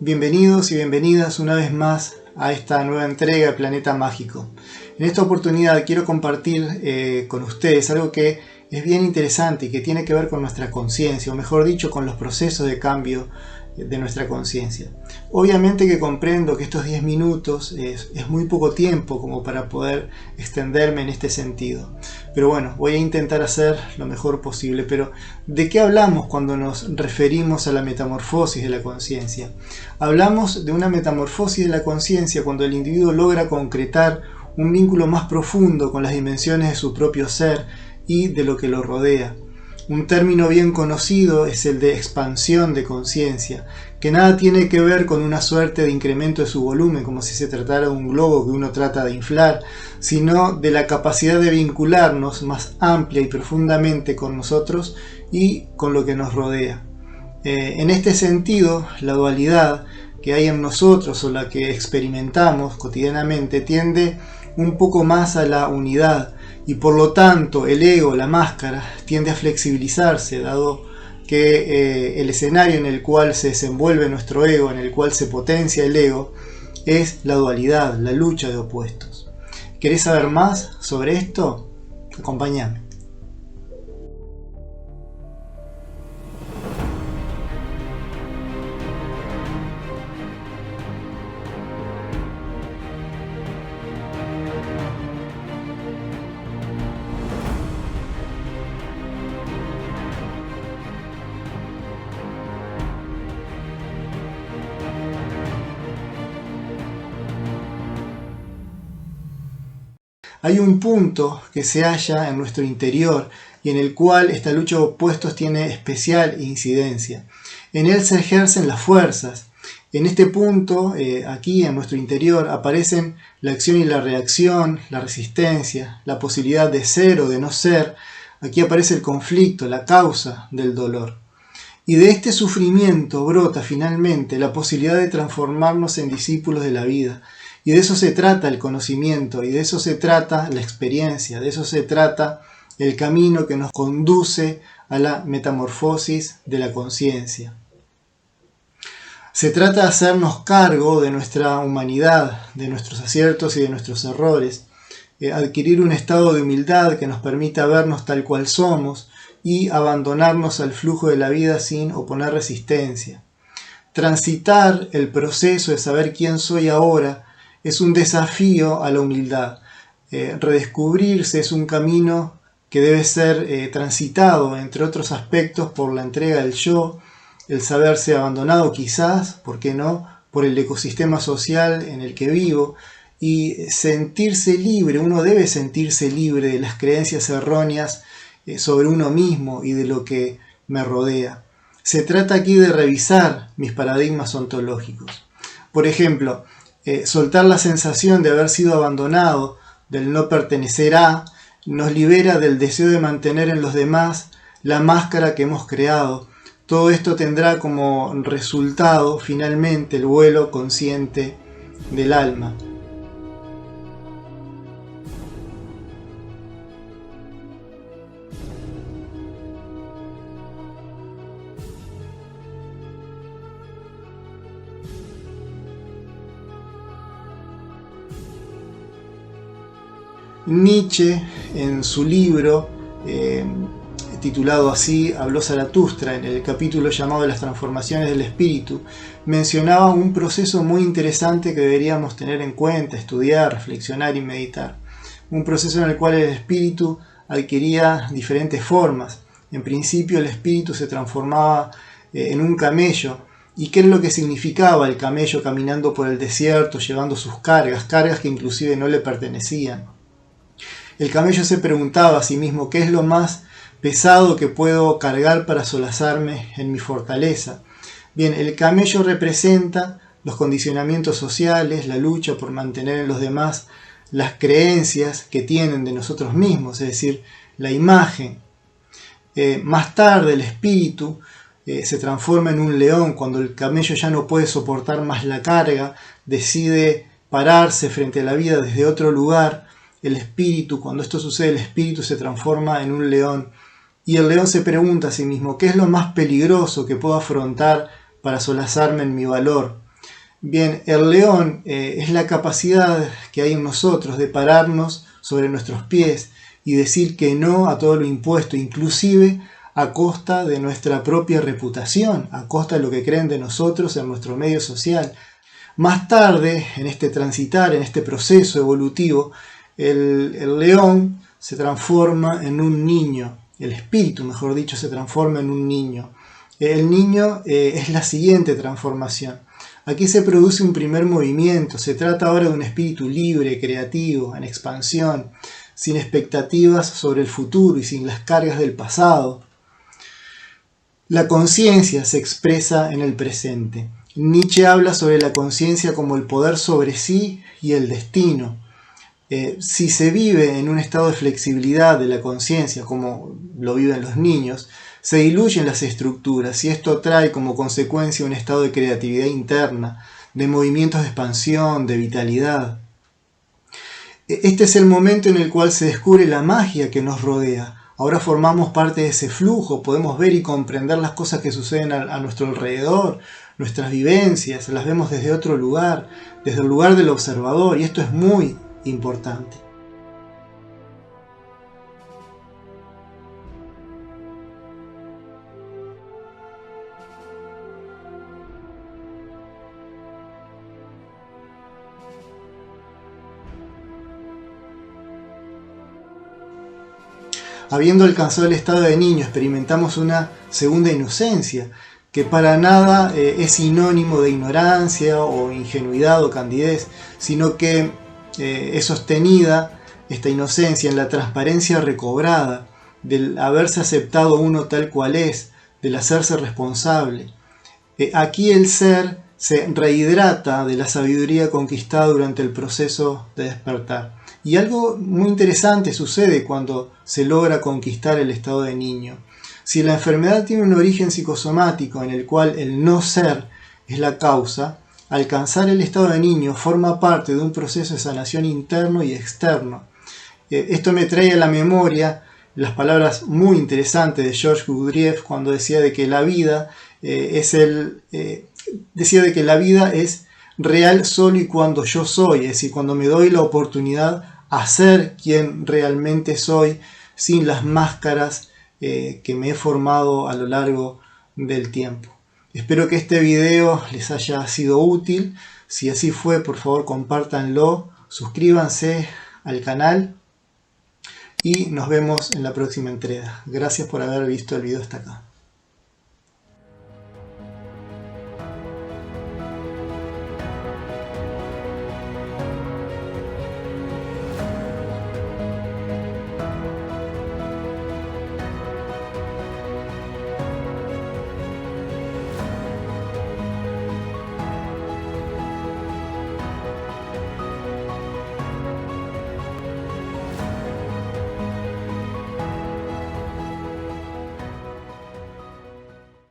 Bienvenidos y bienvenidas una vez más a esta nueva entrega de Planeta Mágico. En esta oportunidad quiero compartir con ustedes algo que es bien interesante y que tiene que ver con nuestra conciencia, o mejor dicho, con los procesos de cambio de nuestra conciencia. Obviamente que comprendo que estos 10 minutos es muy poco tiempo como para poder extenderme en este sentido. Pero bueno, voy a intentar hacer lo mejor posible. Pero, ¿de qué hablamos cuando nos referimos a la metamorfosis de la conciencia? Hablamos de una metamorfosis de la conciencia cuando el individuo logra concretar un vínculo más profundo con las dimensiones de su propio ser y de lo que lo rodea. Un término bien conocido es el de expansión de conciencia, que nada tiene que ver con una suerte de incremento de su volumen, como si se tratara de un globo que uno trata de inflar, sino de la capacidad de vincularnos más amplia y profundamente con nosotros y con lo que nos rodea. En este sentido, la dualidad que hay en nosotros o la que experimentamos cotidianamente tiende un poco más a la unidad, y por lo tanto el ego, la máscara, tiende a flexibilizarse, dado que el escenario en el cual se desenvuelve nuestro ego, en el cual se potencia el ego, es la dualidad, la lucha de opuestos. ¿Querés saber más sobre esto? Acompáñame. Hay un punto que se halla en nuestro interior y en el cual esta lucha de opuestos tiene especial incidencia. En él se ejercen las fuerzas. En este punto, aquí en nuestro interior, aparecen la acción y la reacción, la resistencia, la posibilidad de ser o de no ser. Aquí aparece el conflicto, la causa del dolor. Y de este sufrimiento brota finalmente la posibilidad de transformarnos en discípulos de la vida. Y de eso se trata el conocimiento, y de eso se trata la experiencia, de eso se trata el camino que nos conduce a la metamorfosis de la conciencia. Se trata de hacernos cargo de nuestra humanidad, de nuestros aciertos y de nuestros errores, adquirir un estado de humildad que nos permita vernos tal cual somos y abandonarnos al flujo de la vida sin oponer resistencia. Transitar el proceso de saber quién soy ahora es un desafío a la humildad. Redescubrirse es un camino que debe ser transitado, entre otros aspectos, por la entrega del yo, el saberse abandonado quizás, ¿por qué no?, por el ecosistema social en el que vivo, y sentirse libre. Uno debe sentirse libre de las creencias erróneas sobre uno mismo y de lo que me rodea. Se trata aquí de revisar mis paradigmas ontológicos. Por ejemplo, soltar la sensación de haber sido abandonado, del no pertenecer a, nos libera del deseo de mantener en los demás la máscara que hemos creado. Todo esto tendrá como resultado finalmente el vuelo consciente del alma. Nietzsche, en su libro titulado así, Habló Zaratustra, en el capítulo llamado Las transformaciones del espíritu, mencionaba un proceso muy interesante que deberíamos tener en cuenta, estudiar, reflexionar y meditar. Un proceso en el cual el espíritu adquiría diferentes formas. En principio el espíritu se transformaba en un camello. ¿Y qué es lo que significaba el camello caminando por el desierto, llevando sus cargas que inclusive no le pertenecían? El camello se preguntaba a sí mismo: ¿qué es lo más pesado que puedo cargar para solazarme en mi fortaleza? Bien, el camello representa los condicionamientos sociales, la lucha por mantener en los demás las creencias que tienen de nosotros mismos, es decir, la imagen. Más tarde el espíritu se transforma en un león cuando el camello ya no puede soportar más la carga, decide pararse frente a la vida desde otro lugar. El espíritu, cuando esto sucede, el espíritu se transforma en un león. Y el león se pregunta a sí mismo: ¿qué es lo más peligroso que puedo afrontar para solazarme en mi valor? Bien, el león es la capacidad que hay en nosotros de pararnos sobre nuestros pies y decir que no a todo lo impuesto, inclusive a costa de nuestra propia reputación, a costa de lo que creen de nosotros en nuestro medio social. Más tarde, en este transitar, en este proceso evolutivo, el león se transforma en un niño, el espíritu, mejor dicho, se transforma en un niño. El niño es la siguiente transformación. Aquí se produce un primer movimiento, se trata ahora de un espíritu libre, creativo, en expansión, sin expectativas sobre el futuro y sin las cargas del pasado. La conciencia se expresa en el presente. Nietzsche habla sobre la conciencia como el poder sobre sí y el destino. Si se vive en un estado de flexibilidad de la conciencia, como lo viven los niños, se diluyen las estructuras y esto trae como consecuencia un estado de creatividad interna, de movimientos de expansión, de vitalidad. Este es el momento en el cual se descubre la magia que nos rodea. Ahora formamos parte de ese flujo, podemos ver y comprender las cosas que suceden a nuestro alrededor, nuestras vivencias, las vemos desde otro lugar, desde el lugar del observador, y esto es muy importante. Habiendo alcanzado el estado de niño, experimentamos una segunda inocencia, que para nada es sinónimo de ignorancia o ingenuidad o candidez, sino que es sostenida esta inocencia en la transparencia recobrada, del haberse aceptado uno tal cual es, del hacerse responsable. Aquí el ser se rehidrata de la sabiduría conquistada durante el proceso de despertar. Y algo muy interesante sucede cuando se logra conquistar el estado de niño. Si la enfermedad tiene un origen psicosomático en el cual el no ser es la causa, alcanzar el estado de niño forma parte de un proceso de sanación interno y externo. Esto me trae a la memoria las palabras muy interesantes de Georges Gurdjieff cuando decía de que la vida decía de que la vida es real solo y cuando yo soy, es decir, cuando me doy la oportunidad a ser quien realmente soy, sin las máscaras que me he formado a lo largo del tiempo. Espero que este video les haya sido útil. Si así fue, por favor compártanlo, suscríbanse al canal y nos vemos en la próxima entrega. Gracias por haber visto el video hasta acá.